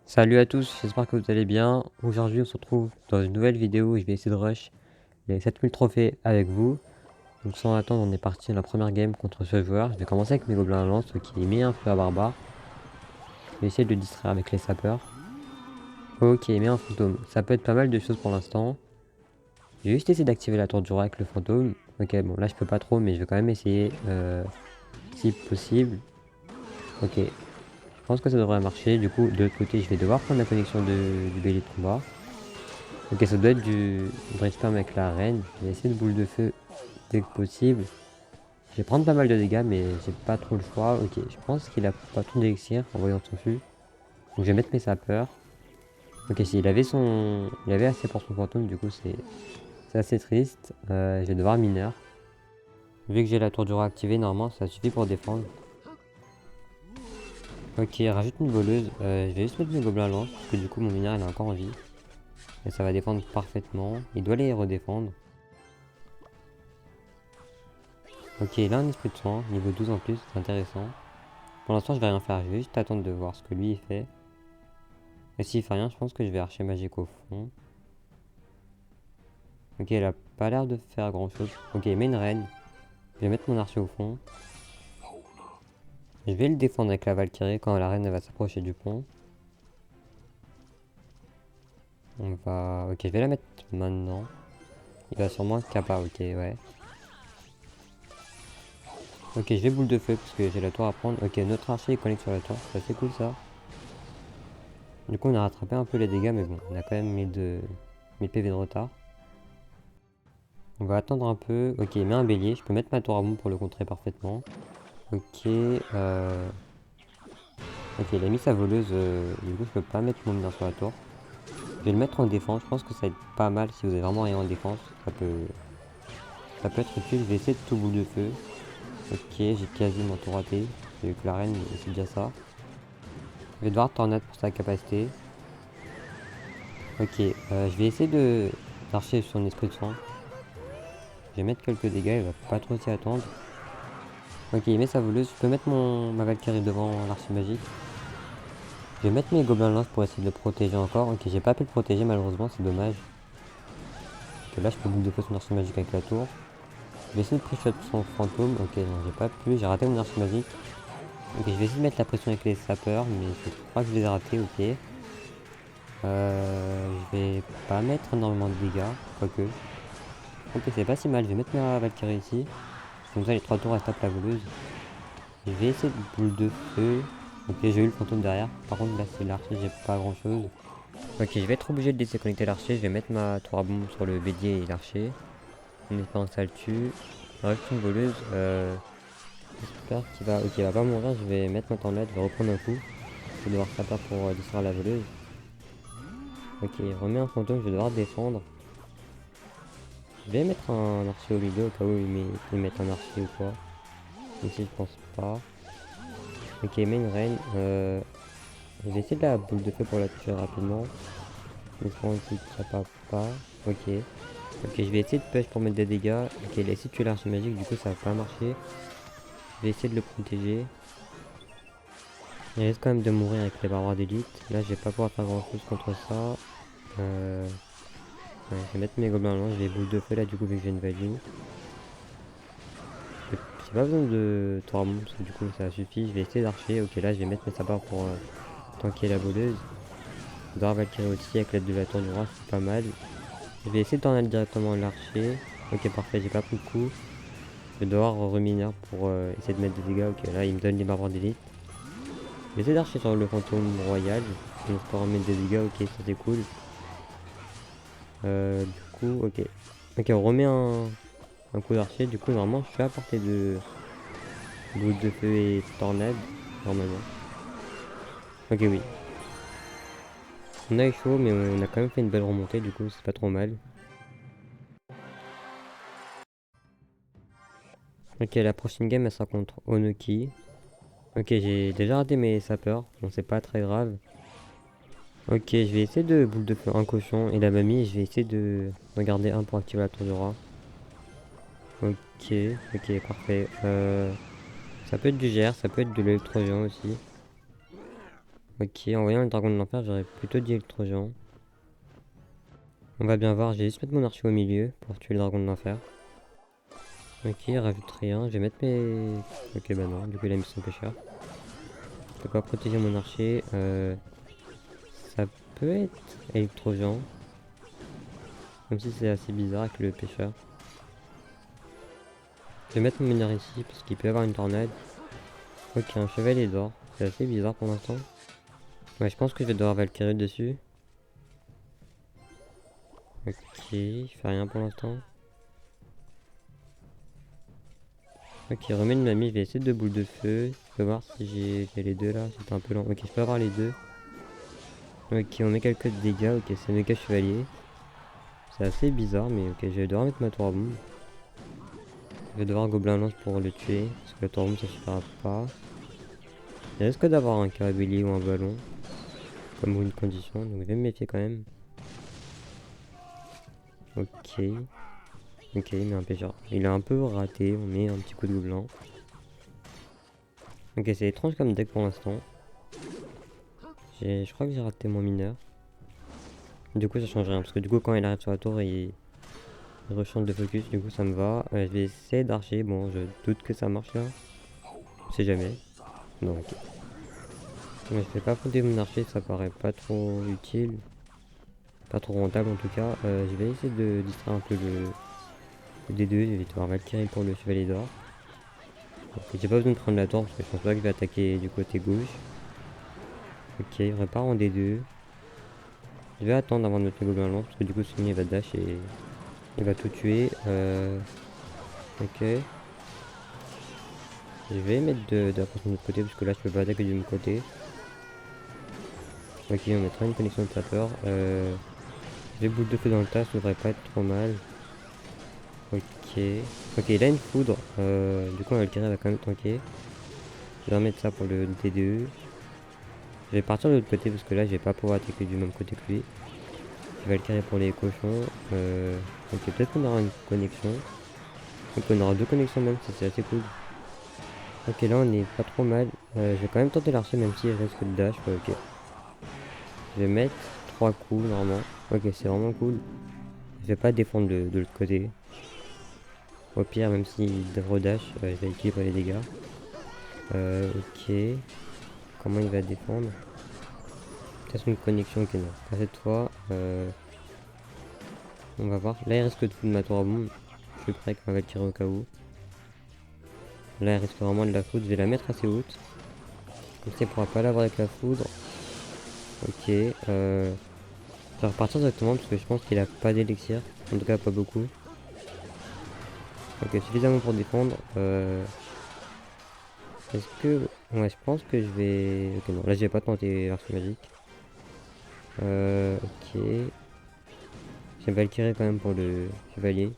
Salut à tous, j'espère que vous allez bien. Aujourd'hui, on se retrouve dans une nouvelle vidéo où je vais essayer de rush les 7000 trophées avec vous. Donc sans attendre, on est parti dans la première game contre ce joueur. Je vais commencer avec mes gobelins à lance, qui est mis un peu à barbare. Je vais essayer de le distraire avec les sapeurs. Ok, il met un fantôme. Ça peut être pas mal de choses pour l'instant. J'ai juste essayé d'activer la tour du roi avec le fantôme. Ok, bon là je peux pas trop, mais je vais quand même essayer si possible. Ok, je pense que ça devrait marcher. Du coup, de l'autre côté, je vais devoir prendre la connexion du bélier de combat. Ok, ça doit être du brainstorm avec la reine. Je vais essayer de boule de feu dès que possible. Je vais prendre pas mal de dégâts, mais j'ai pas trop le choix. Ok, je pense qu'il a pas trop d'élixir en voyant son fût. Donc je vais mettre mes sapeurs. Ok, si il avait il avait assez pour son fantôme, du coup c'est assez triste. Je vais devoir mineur. Vu que j'ai la tour du roi activée, normalement ça suffit pour défendre. Ok, rajoute une voleuse. Je vais juste mettre mes gobelins lance, parce que du coup mon mineur il est encore en vie. Et ça va défendre parfaitement. Il doit les redéfendre. Ok, il a un esprit de soin, niveau 12 en plus, c'est intéressant. Pour l'instant, je vais rien faire, je vais juste attendre de voir ce que lui il fait. Et s'il fait rien, je pense que je vais archer magique au fond. Ok, il a pas l'air de faire grand chose. Ok, il met une reine. Je vais mettre mon archer au fond. Je vais le défendre avec la Valkyrie quand la reine elle va s'approcher du pont. On va... Ok, je vais la mettre maintenant. Il va sûrement être capable, ok, ouais. Ok, je vais boule de feu parce que j'ai la tour à prendre. Ok, notre archer il connecte sur la tour, c'est assez cool ça. Du coup, on a rattrapé un peu les dégâts, mais bon, on a quand même 1000 PV de retard. On va attendre un peu. Ok, il met un bélier. Je peux mettre ma tour à bombe pour le contrer parfaitement. Ok, ok, il a mis sa voleuse. Du coup, je peux pas mettre mon mineur sur la tour. Je vais le mettre en défense. Je pense que ça va être pas mal si vous avez vraiment rien en défense. Ça peut être utile. Je vais essayer de tout boule de feu. Ok, j'ai quasiment tout raté. J'ai eu que la reine, mais c'est déjà ça. Je vais devoir tornade pour sa capacité. Ok, je vais essayer de d'archer sur son esprit de soin. Je vais mettre quelques dégâts. Il va pas trop s'y attendre. Ok, il met sa voleuse. Je peux mettre ma Valkyrie devant l'archer magique. Je vais mettre mes gobelins lance pour essayer de le protéger encore. Ok, j'ai pas pu le protéger malheureusement, c'est dommage. Que là, je peux boule de feu son archer magique avec la tour. Je vais essayer de pre-shot son fantôme. Ok, non, j'ai pas pu. J'ai raté mon archer magique. Ok, je vais essayer de mettre la pression avec les sapeurs, mais je crois que je les ai ratés. Ok. Je vais pas mettre énormément de dégâts, quoique. Ok, c'est pas si mal. Je vais mettre ma Valkyrie ici. Comme ça, les 3 tours, elle tape la voleuse. Je vais essayer de boule de feu. Ok, j'ai eu le fantôme derrière. Par contre, là, c'est l'archer, j'ai pas grand chose. Ok, je vais être obligé de laisser connecter l'archer. Je vais mettre ma tour à bombe sur le bélier et l'archer. En espérant que ça le tue. Il reste une voleuse. J'espère qu'il va. Ok, il va pas mourir. Je vais mettre ma tornade. Je vais reprendre un coup. Je vais devoir taper pour distraire la voleuse. Ok, il remet un fantôme. Je vais devoir défendre. Je vais mettre un archer au milieu au cas où il met un archer ou quoi. Ici, je pense pas. Ok, il met une reine. Je vais essayer de la boule de feu pour la tuer rapidement. Espérant qu'il ne tape pas. Ok. Ok, je vais essayer de push pour mettre des dégâts. Ok, il a essayé de tuer l'archer magique, du coup ça va pas marcher. Je vais essayer de le protéger. Il risque quand même de mourir avec les barbares d'élite. Là, je vais pas pouvoir faire grand chose contre ça. Ouais, je vais mettre mes gobelins lents. Je vais boule de feu là, du coup, vu que j'ai une value. J'ai pas besoin de tour parce que du coup ça suffit. Je vais essayer d'archer. Ok, là, je vais mettre mes sapeurs pour tanker la voleuse. Dar Valkyrie aussi avec l'aide de la tour du roi, c'est pas mal. Je vais essayer de tornade directement l'archer. Ok, parfait, j'ai pas pris le coup. Je vais devoir remineur pour essayer de mettre des dégâts. Ok, là, il me donne les barbres d'élite. Je vais essayer d'archer sur le fantôme royal. En espérant mettre des dégâts. Ok, ça c'est cool. Du coup, ok. Ok, on remet un coup d'archer. Du coup, normalement, je suis à portée de boule de feu et tornade. Normalement. Ok, oui. On a eu chaud, mais on a quand même fait une belle remontée. Du coup, c'est pas trop mal. Ok, la prochaine game, elle sera contre Onoki. Ok, j'ai déjà raté mes sapeurs. Bon, c'est pas très grave. Ok, je vais essayer de boule de feu un cochon et la mamie. Et je vais essayer de regarder un pour activer la tour du roi. Ok, ok, parfait. Ça peut être du GR, ça peut être de l'électrogène aussi. Ok, en voyant le dragon de l'enfer, j'aurais plutôt dit électro-géant. On va bien voir, je vais juste mettre mon archer au milieu pour tuer le dragon de l'enfer. Ok, rajoute rien, je vais mettre mes... Ok, bah non, du coup il a mis son pêcheur. De quoi protéger mon archer. Ça peut être électro-géant. Même si c'est assez bizarre avec le pêcheur. Je vais mettre mon mineur ici parce qu'il peut y avoir une tornade. Ok, un chevalier d'or. C'est assez bizarre pour l'instant. Ouais, je pense que je vais devoir Valkyrie dessus. Ok, je fais rien pour l'instant. Ok, remets une mamie, je vais essayer 2 boules de feu. Je peux voir si j'ai les deux là, c'était un peu lent. Ok, je peux avoir les deux. Ok, on met quelques dégâts, ok, c'est méga chevalier. C'est assez bizarre, mais ok, je vais devoir mettre ma tour à bombe. Je vais devoir gobelin lance pour le tuer, parce que la tour à bombe ça suffira pas. Il risque d'avoir un carabellier ou un ballon, comme une condition, donc je vais me méfier quand même. Ok. Ok, il met un pêcheur. Il a un peu raté, on met un petit coup de gobelin. Ok, c'est étrange comme deck pour l'instant. Je crois que j'ai raté mon mineur. Du coup ça change rien, parce que du coup quand il arrive sur la tour il rechange de focus, du coup ça me va. Je vais essayer d'archer, bon je doute que ça marche là. On sait jamais. Non, ok. Mais je vais pas affronter mon archer, ça paraît pas trop utile. Pas trop rentable en tout cas. Je vais essayer de distraire un peu le D2, je vais devoir Valkyrie pour le chevalier d'or. J'ai pas besoin de prendre la tour parce que je pense pas que je vais attaquer du côté gauche. Ok, il repart en D2. Je vais attendre avant de mettre le gobelin lance parce que du coup sinon il va dash et il va tout tuer. Ok. Je vais mettre de la pression de l'autre côté parce que là je peux pas attaquer du même côté. Ok, on mettra une connexion de sapeur. Les boules de feu dans le tas, ça devrait pas être trop mal. Ok. Ok, il a une foudre. Du coup, Valkyrie va quand même tanker. Je vais remettre ça pour le D2. Je vais partir de l'autre côté parce que là, je vais pas pouvoir attaquer du même côté que lui. Valkyrie pour les cochons. Ok, peut-être qu'on aura une connexion. Donc, on aura 2 connexions même, ça c'est assez cool. Ok, là, on est pas trop mal. Je vais quand même tenter l'archer, même s'il risque de dash. Ouais, ok. Je vais mettre 3 coups normalement. Ok, c'est vraiment cool. Je vais pas défendre de l'autre côté. Au pire, même s'il redash, je vais équilibrer les dégâts. Ok. Comment il va défendre? Peut-être une connexion, ok non. Pas cette fois. On va voir. Là il risque de foutre ma tour à bombe. Je suis prêt avec ma Valkyrie au cas où. Là il risque vraiment de la foudre. Je vais la mettre assez haute. Comme ça il pourra pas l'avoir avec la foudre. Ok. Je vais repartir directement parce que je pense qu'il a pas d'élixir. En tout cas pas beaucoup. Ok, suffisamment pour défendre. Est-ce que... Ouais, je pense que je vais... Ok non, là je vais pas tenter l'arche magique. Ok. J'ai Valkyrie quand même pour le chevalier.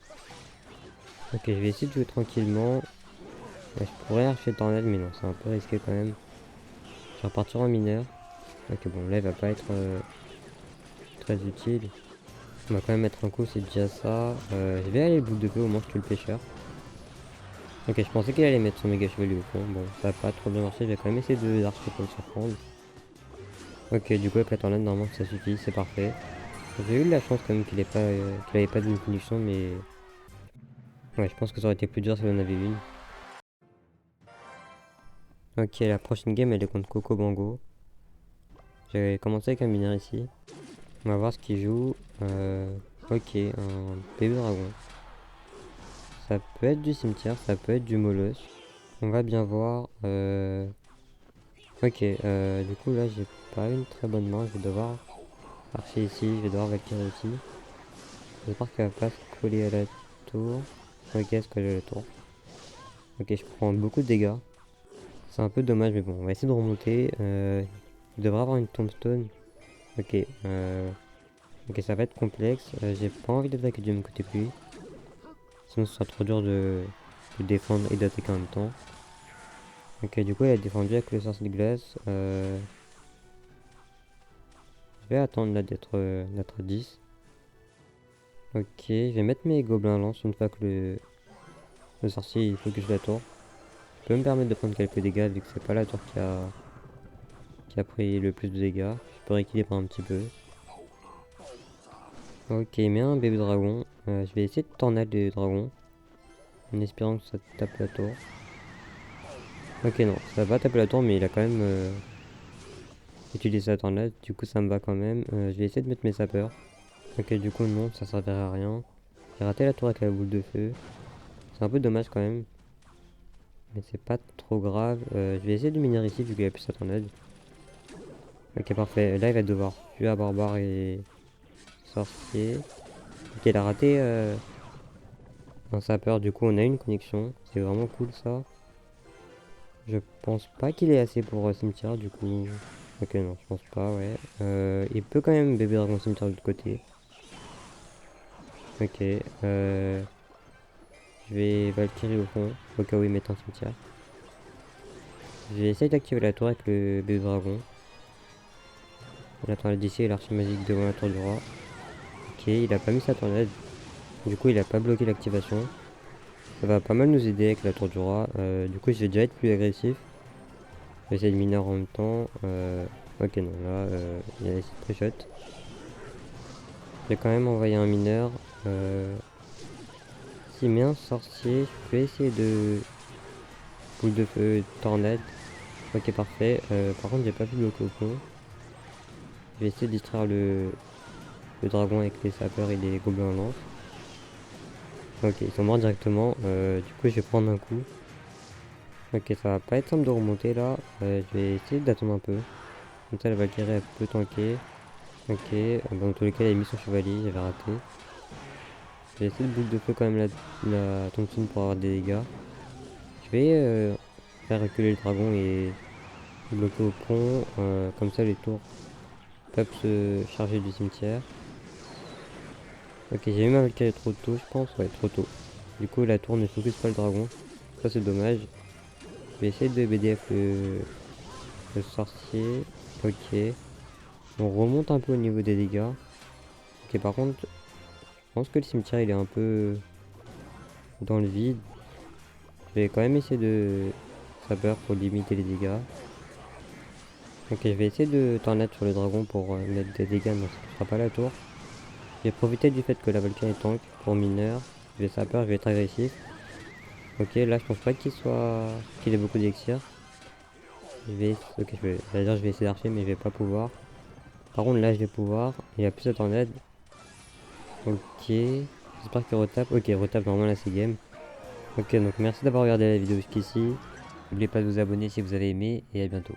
Ok, je vais essayer de jouer tranquillement. Ouais, je pourrais archer tornade, mais non, c'est un peu risqué quand même. Je vais repartir en mineur. Ok, bon, là il va pas être très utile. On va quand même mettre un coup, c'est déjà ça. Je vais aller bout de feu, au moins je tue le pêcheur. Ok, je pensais qu'il allait mettre son méga chevalier au fond. Bon, ça a pas trop bien marché, je vais quand même essayer de l'archer pour le surprendre. Ok, du coup avec la tornade, normalement ça suffit, c'est parfait. J'ai eu de la chance quand même qu'il avait pas de condition, mais... Ouais, je pense que ça aurait été plus dur si on en avait une. Ok, la prochaine game elle est contre Coco Bango. J'ai commencé avec un mineur ici. On va voir ce qu'il joue. Ok, un bébé dragon. Ça peut être du cimetière, ça peut être du molosse. On va bien voir. Ok, du coup là j'ai pas une très bonne main. Je vais devoir archer ici, je vais devoir Valkyrie ici. J'espère qu'elle va pas se coller à la tour. Ok, elle se colle à la tour. Ok, je prends beaucoup de dégâts. C'est un peu dommage, mais bon, on va essayer de remonter. Il devrait avoir une tombstone. Ok, ok, ça va être complexe. J'ai pas envie d'attaquer du même côté que lui. Sinon, ce sera trop dur de défendre et d'attaquer en même temps. Ok, du coup, il a défendu avec le sorcier de glace. Je vais attendre là d'être à 10. Ok, je vais mettre mes gobelins lance une fois que le sorcier il focus la tour. Je peux me permettre de prendre quelques dégâts vu que c'est pas la tour qui qui a pris le plus de dégâts. Je peux rééquilibrer un petit peu. Ok, il met un bébé dragon. Je vais essayer de tornade les dragons. En espérant que ça tape la tour. Ok, non, ça va pas taper la tour, mais il a quand même utilisé sa tornade. Du coup, ça me va quand même. Je vais essayer de mettre mes sapeurs. Ok, du coup, non, ça servirait à rien. J'ai raté la tour avec la boule de feu. C'est un peu dommage quand même. Mais c'est pas trop grave. Je vais essayer de minir ici vu qu'il a plus sa tornade. Ok, parfait. Là, il va devoir tuer à barbare et sorcier. Ok, il a raté un sapeur. Du coup, on a une connexion. C'est vraiment cool ça. Je pense pas qu'il est assez pour cimetière. Du coup, ok, non, je pense pas, ouais. Il peut quand même bébé dragon cimetière de l'autre côté. Ok, je vais Valkyrie au fond, au cas où il met un cimetière. Je vais essayer d'activer la tour avec le bébé dragon. On attend d'ici et l'archer magique devant la tour du roi. Ok, il a pas mis sa tornade. Du coup, il a pas bloqué l'activation. Ça va pas mal nous aider avec la tour du roi. Du coup, je vais déjà être plus agressif. Je vais essayer de mineur en même temps. Ok, non, là, il y a les pré-shot. J'ai quand même envoyé un mineur. S'il met un sorcier, je peux essayer de boule de feu, tornade. Ok, parfait. Par contre, j'ai pas pu bloquer au fond. Je vais essayer de distraire le dragon avec les sapeurs et les gobelins en lance. Ok, ils sont morts directement. Du coup, je vais prendre un coup. Ok, ça va pas être simple de remonter là. Je vais essayer d'attendre un peu. Comme ça, la Valkyrie elle peut tanker. Ok, dans tous les cas, il a mis son chevalier, j'avais raté. Je vais essayer de boule de feu quand même la tontine pour avoir des dégâts. Je vais faire reculer le dragon et bloquer au pont. Comme ça, les tours peuvent se charger du cimetière. Ok, j'ai eu ma Valkyrie trop tôt, je pense. Ouais, trop tôt. Du coup, la tour ne focus pas le dragon. Ça, c'est dommage. Je vais essayer de BDF le sorcier. Ok. On remonte un peu au niveau des dégâts. Ok, par contre, je pense que le cimetière il est un peu dans le vide. Je vais quand même essayer de saper pour limiter les dégâts. Ok, je vais essayer de tornade sur le dragon pour mettre des dégâts, mais ça ne sera pas la tour. Je vais profiter du fait que la Valkyrie est tank pour mineur. Je vais saper, je vais être agressif. Ok, là je pense pas qu'il ait beaucoup d'élixir. Ok, je vais essayer d'archer, mais je vais pas pouvoir. Par contre, là je vais pouvoir. Il a plus de tornade. Ok, j'espère qu'il retape. Ok, il retape, normalement là c'est game. Ok, donc merci d'avoir regardé la vidéo jusqu'ici. N'oubliez pas de vous abonner si vous avez aimé et à bientôt.